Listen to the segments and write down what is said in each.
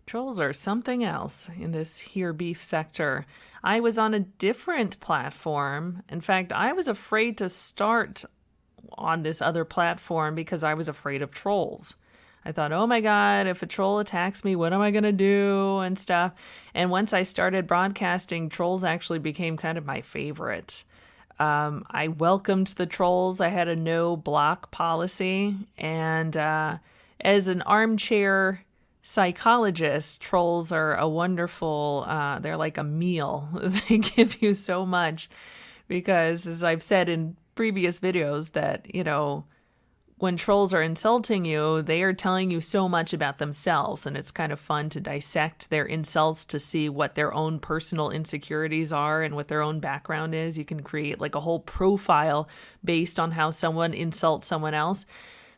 Trolls are something else in this here beef sector. I was on a different platform. In fact, I was afraid to start on this other platform because I was afraid of trolls. I thought, oh my God, if a troll attacks me, what am I going to do and stuff? And once I started broadcasting, trolls actually became kind of my favorite. I welcomed the trolls. I had a no block policy. And as an armchair psychologist, trolls are a wonderful, they're like a meal. They give you so much because, as I've said in previous videos, that, when trolls are insulting you, they are telling you so much about themselves, and it's kind of fun to dissect their insults to see what their own personal insecurities are and what their own background is. You can create like a whole profile based on how someone insults someone else.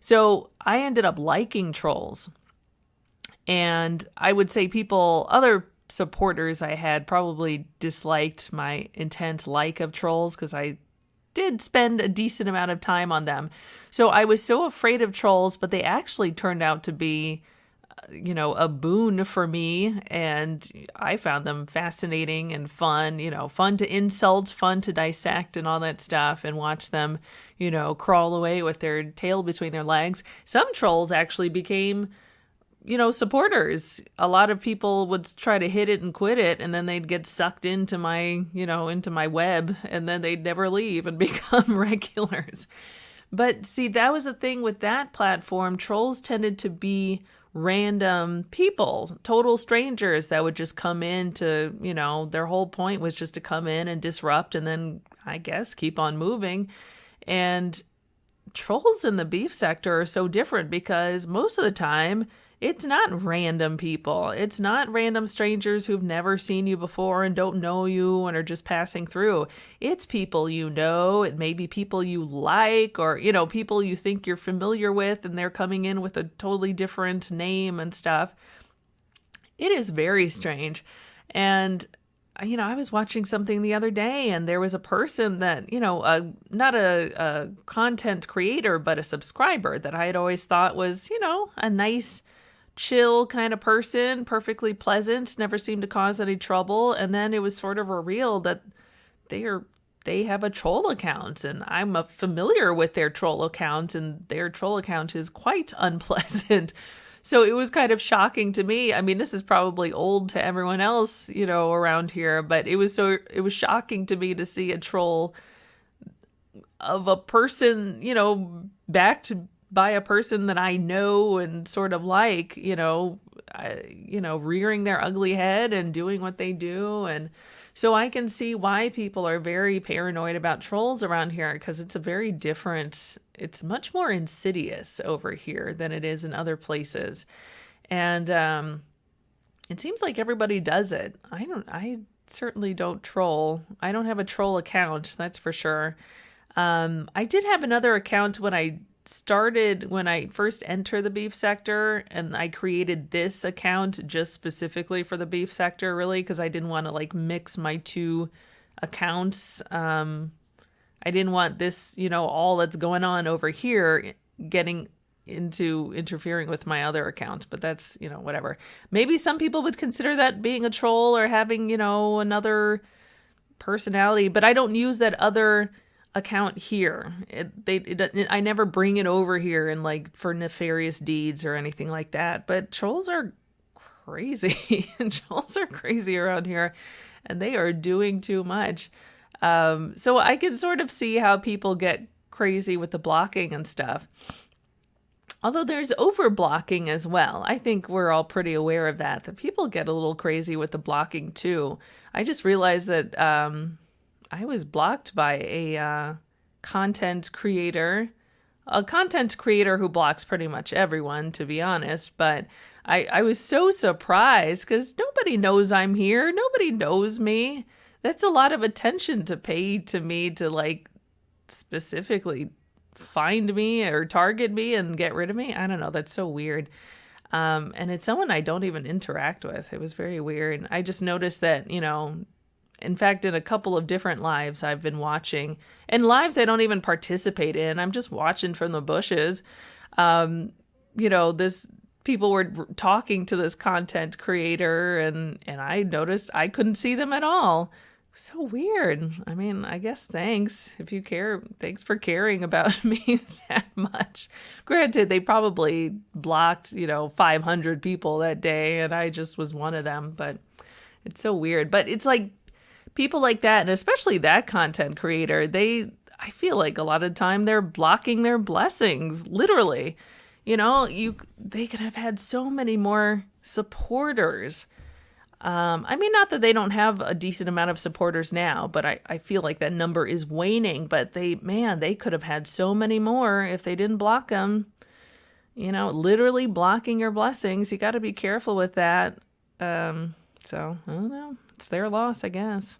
So I ended up liking trolls. And I would say other supporters I had probably disliked my intense like of trolls because I did spend a decent amount of time on them. So I was so afraid of trolls, but they actually turned out to be, a boon for me. And I found them fascinating and fun, fun to insult, fun to dissect and all that stuff, and watch them, crawl away with their tail between their legs. Some trolls actually became supporters. A lot of people would try to hit it and quit it, and then they'd get sucked into my web, and then they'd never leave and become regulars. But see, that was the thing with that platform. Trolls tended to be random people, total strangers that would just come in to, their whole point was just to come in and disrupt and then, I guess, keep on moving. And trolls in the beef sector are so different because most of the time, it's not random people. It's not random strangers who've never seen you before and don't know you and are just passing through. It's people you know. It may be people you like or, people you think you're familiar with and they're coming in with a totally different name and stuff. It is very strange. And, I was watching something the other day and there was a person that, not a content creator, but a subscriber that I had always thought was, a nice, chill kind of person, perfectly pleasant, never seemed to cause any trouble. And then it was sort of revealed that they have a troll account, and I'm familiar with their troll account, and their troll account is quite unpleasant. So it was kind of shocking to me. I mean, this is probably old to everyone else, around here, but it was shocking to me to see a troll of a person, backed by a person that I know and sort of like, rearing their ugly head and doing what they do. And so I can see why people are very paranoid about trolls around here, because it's it's much more insidious over here than it is in other places. And it seems like everybody does it. I certainly don't troll. I don't have a troll account, that's for sure. I did have another account when I first entered the beef sector, and I created this account just specifically for the beef sector, really, because I didn't want to mix my two accounts. I didn't want this, all that's going on over here getting into interfering with my other account, but that's, whatever. Maybe some people would consider that being a troll or having, another personality, but I don't use that other account here. I never bring it over here and for nefarious deeds or anything like that. But trolls are crazy. Trolls are crazy around here, and they are doing too much. So I can sort of see how people get crazy with the blocking and stuff. Although there's over blocking as well. I think we're all pretty aware of that people get a little crazy with the blocking too. I just realized that I was blocked by a content creator who blocks pretty much everyone, to be honest. But I was so surprised because nobody knows I'm here. Nobody knows me. That's a lot of attention to pay to me to specifically find me or target me and get rid of me. I don't know. That's so weird. And it's someone I don't even interact with. It was very weird. I just noticed that, in fact, in a couple of different lives I've been watching, and lives I don't even participate in, I'm just watching from the bushes. This people were talking to this content creator, and I noticed I couldn't see them at all. So weird. I mean, I guess thanks if you care. Thanks for caring about me that much. Granted, they probably blocked, 500 people that day, and I just was one of them, but it's so weird. But it's like people like that, and especially that content creator, I feel like a lot of time they're blocking their blessings, literally. They could have had so many more supporters. I mean, not that they don't have a decent amount of supporters now, but I feel like that number is waning. But they could have had so many more if they didn't block them. Literally blocking your blessings. You got to be careful with that. So, I don't know. It's their loss, I guess.